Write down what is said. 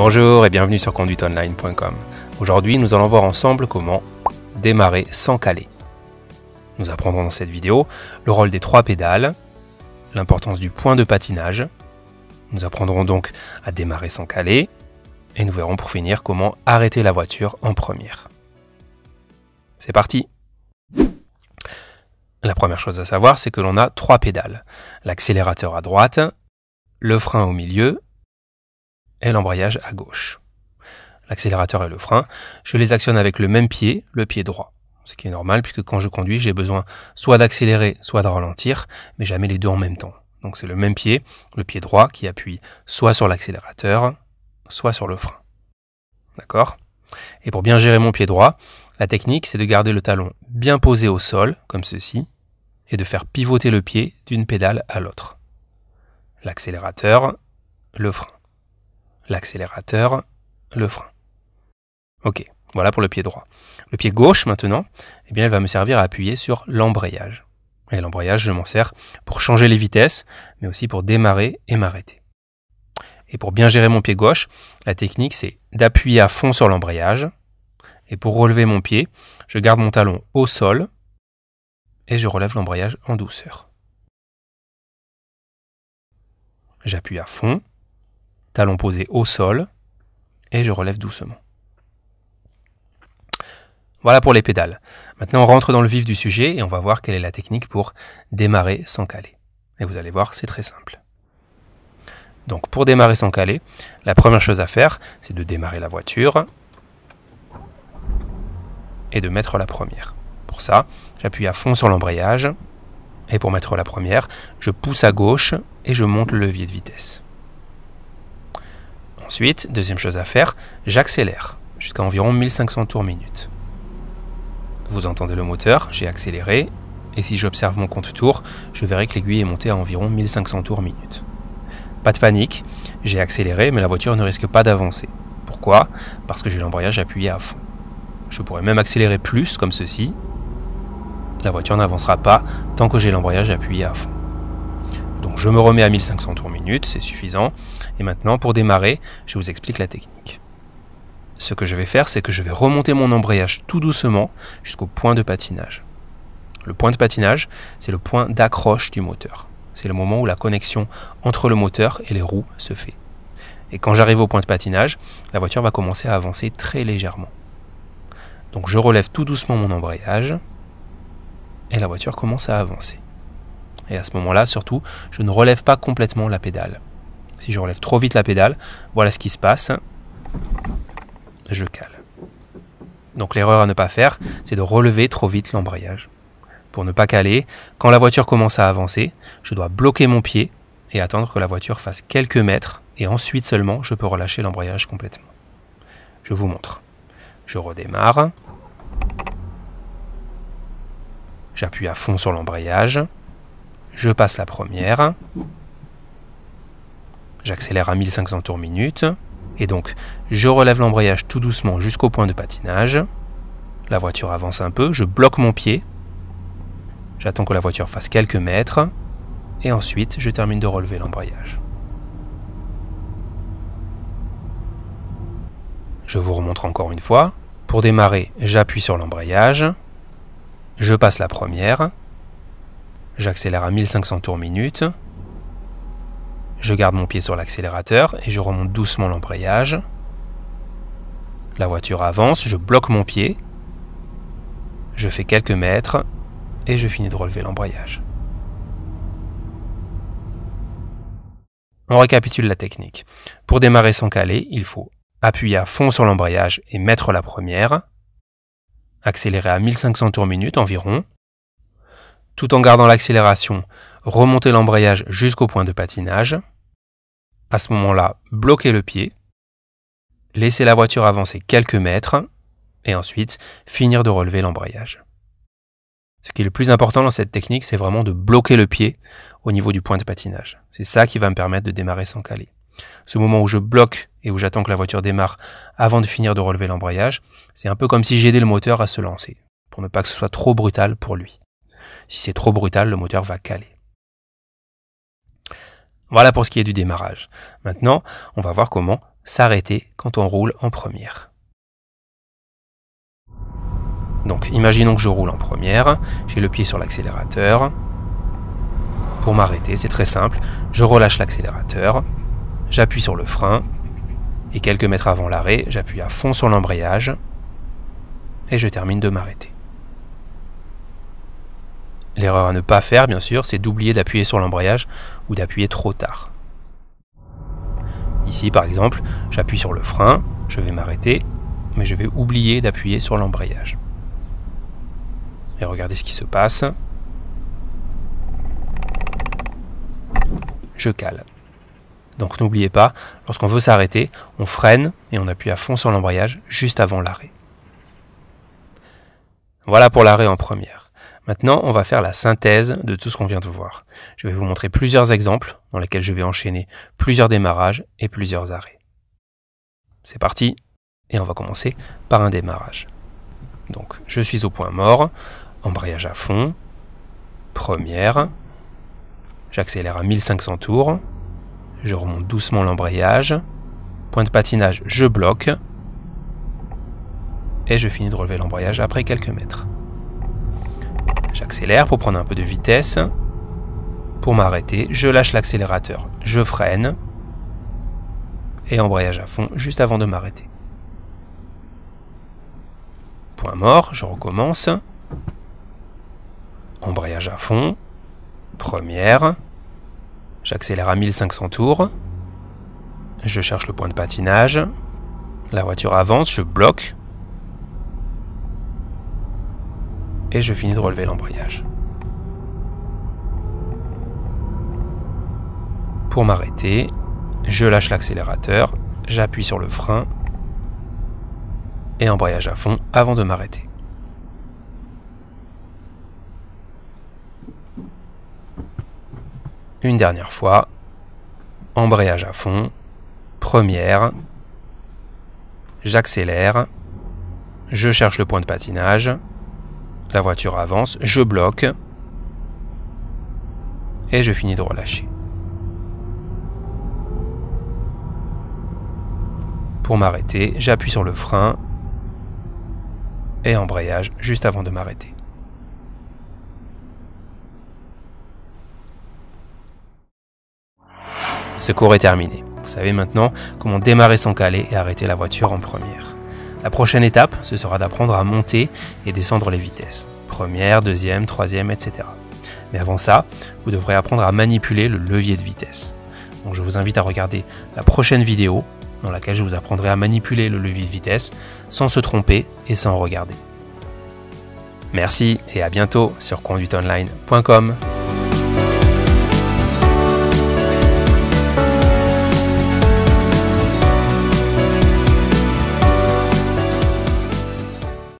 Bonjour et bienvenue sur conduiteonline.com. Aujourd'hui, nous allons voir ensemble comment démarrer sans caler. Nous apprendrons dans cette vidéo le rôle des 3 pédales, l'importance du point de patinage. Nous apprendrons donc à démarrer sans caler et nous verrons pour finir comment arrêter la voiture en première. C'est parti! La première chose à savoir, c'est que l'on a 3 pédales. L'accélérateur à droite, le frein au milieu et l'embrayage à gauche. L'accélérateur et le frein, je les actionne avec le même pied, le pied droit. Ce qui est normal puisque quand je conduis, j'ai besoin soit d'accélérer, soit de ralentir, mais jamais les deux en même temps. Donc c'est le même pied, le pied droit, qui appuie soit sur l'accélérateur, soit sur le frein. D'accord ? Et pour bien gérer mon pied droit, la technique, c'est de garder le talon bien posé au sol, comme ceci, et de faire pivoter le pied d'une pédale à l'autre. L'accélérateur, le frein. L'accélérateur, le frein. Ok, voilà pour le pied droit. Le pied gauche, maintenant, eh bien, il va me servir à appuyer sur l'embrayage. Et l'embrayage, je m'en sers pour changer les vitesses, mais aussi pour démarrer et m'arrêter. Et pour bien gérer mon pied gauche, la technique, c'est d'appuyer à fond sur l'embrayage. Et pour relever mon pied, je garde mon talon au sol et je relève l'embrayage en douceur. J'appuie à fond, talon posé au sol et je relève doucement. Voilà pour les pédales. Maintenant, on rentre dans le vif du sujet et on va voir quelle est la technique pour démarrer sans caler. Et vous allez voir, c'est très simple. Donc, pour démarrer sans caler, la première chose à faire, c'est de démarrer la voiture et de mettre la première. Pour ça, j'appuie à fond sur l'embrayage et pour mettre la première, je pousse à gauche et je monte le levier de vitesse. Ensuite, deuxième chose à faire, j'accélère jusqu'à environ 1500 tours minute. Vous entendez le moteur, j'ai accéléré et si j'observe mon compte tours, je verrai que l'aiguille est montée à environ 1500 tours minute. Pas de panique, j'ai accéléré mais la voiture ne risque pas d'avancer. Pourquoi ? Parce que j'ai l'embrayage appuyé à fond. Je pourrais même accélérer plus comme ceci. La voiture n'avancera pas tant que j'ai l'embrayage appuyé à fond. Donc je me remets à 1500 tours minute, c'est suffisant. Et maintenant pour démarrer, je vous explique la technique. Ce que je vais faire, c'est que je vais remonter mon embrayage tout doucement jusqu'au point de patinage. Le point de patinage, c'est le point d'accroche du moteur. C'est le moment où la connexion entre le moteur et les roues se fait. Et quand j'arrive au point de patinage, la voiture va commencer à avancer très légèrement. Donc je relève tout doucement mon embrayage et la voiture commence à avancer. Et à ce moment-là, surtout, je ne relève pas complètement la pédale. Si je relève trop vite la pédale, voilà ce qui se passe. Je cale. Donc l'erreur à ne pas faire, c'est de relever trop vite l'embrayage. Pour ne pas caler, quand la voiture commence à avancer, je dois bloquer mon pied et attendre que la voiture fasse quelques mètres et ensuite seulement je peux relâcher l'embrayage complètement. Je vous montre. Je redémarre. J'appuie à fond sur l'embrayage. Je passe la première. J'accélère à 1500 tours minute. Et donc, je relève l'embrayage tout doucement jusqu'au point de patinage. La voiture avance un peu. Je bloque mon pied. J'attends que la voiture fasse quelques mètres. Et ensuite, je termine de relever l'embrayage. Je vous remontre encore une fois. Pour démarrer, j'appuie sur l'embrayage. Je passe la première. J'accélère à 1500 tours minute. Je garde mon pied sur l'accélérateur et je remonte doucement l'embrayage. La voiture avance, je bloque mon pied. Je fais quelques mètres et je finis de relever l'embrayage. On récapitule la technique. Pour démarrer sans caler, il faut appuyer à fond sur l'embrayage et mettre la première. Accélérer à 1500 tours minute environ. Tout en gardant l'accélération, remonter l'embrayage jusqu'au point de patinage. À ce moment-là, bloquer le pied, laisser la voiture avancer quelques mètres, et ensuite finir de relever l'embrayage. Ce qui est le plus important dans cette technique, c'est vraiment de bloquer le pied au niveau du point de patinage. C'est ça qui va me permettre de démarrer sans caler. Ce moment où je bloque et où j'attends que la voiture démarre avant de finir de relever l'embrayage, c'est un peu comme si j'aidais le moteur à se lancer, pour ne pas que ce soit trop brutal pour lui. Si c'est trop brutal, le moteur va caler. Voilà pour ce qui est du démarrage. Maintenant, on va voir comment s'arrêter quand on roule en première. Donc imaginons que je roule en première, j'ai le pied sur l'accélérateur. Pour m'arrêter, c'est très simple, je relâche l'accélérateur, j'appuie sur le frein, et quelques mètres avant l'arrêt, j'appuie à fond sur l'embrayage, et je termine de m'arrêter. L'erreur à ne pas faire, bien sûr, c'est d'oublier d'appuyer sur l'embrayage ou d'appuyer trop tard. Ici, par exemple, j'appuie sur le frein, je vais m'arrêter, mais je vais oublier d'appuyer sur l'embrayage. Et regardez ce qui se passe. Je cale. Donc n'oubliez pas, lorsqu'on veut s'arrêter, on freine et on appuie à fond sur l'embrayage juste avant l'arrêt. Voilà pour l'arrêt en première. Maintenant, on va faire la synthèse de tout ce qu'on vient de voir. Je vais vous montrer plusieurs exemples dans lesquels je vais enchaîner plusieurs démarrages et plusieurs arrêts. C'est parti, et on va commencer par un démarrage. Donc, je suis au point mort, embrayage à fond, première, j'accélère à 1500 tours, je remonte doucement l'embrayage, point de patinage, je bloque, et je finis de relever l'embrayage après quelques mètres. J'accélère pour prendre un peu de vitesse. Pour m'arrêter, je lâche l'accélérateur, je freine, et embrayage à fond juste avant de m'arrêter. Point mort, je recommence. Embrayage à fond, première, j'accélère à 1500 tours, je cherche le point de patinage, la voiture avance, je bloque, et je finis de relever l'embrayage. Pour m'arrêter, je lâche l'accélérateur, j'appuie sur le frein, et embrayage à fond avant de m'arrêter. Une dernière fois, embrayage à fond, première, j'accélère, je cherche le point de patinage, la voiture avance, je bloque, et je finis de relâcher. Pour m'arrêter, j'appuie sur le frein, et embrayage juste avant de m'arrêter. Ce cours est terminé. Vous savez maintenant comment démarrer sans caler et arrêter la voiture en première. La prochaine étape, ce sera d'apprendre à monter et descendre les vitesses. Première, deuxième, troisième, etc. Mais avant ça, vous devrez apprendre à manipuler le levier de vitesse. Donc je vous invite à regarder la prochaine vidéo dans laquelle je vous apprendrai à manipuler le levier de vitesse sans se tromper et sans regarder. Merci et à bientôt sur conduiteonline.com.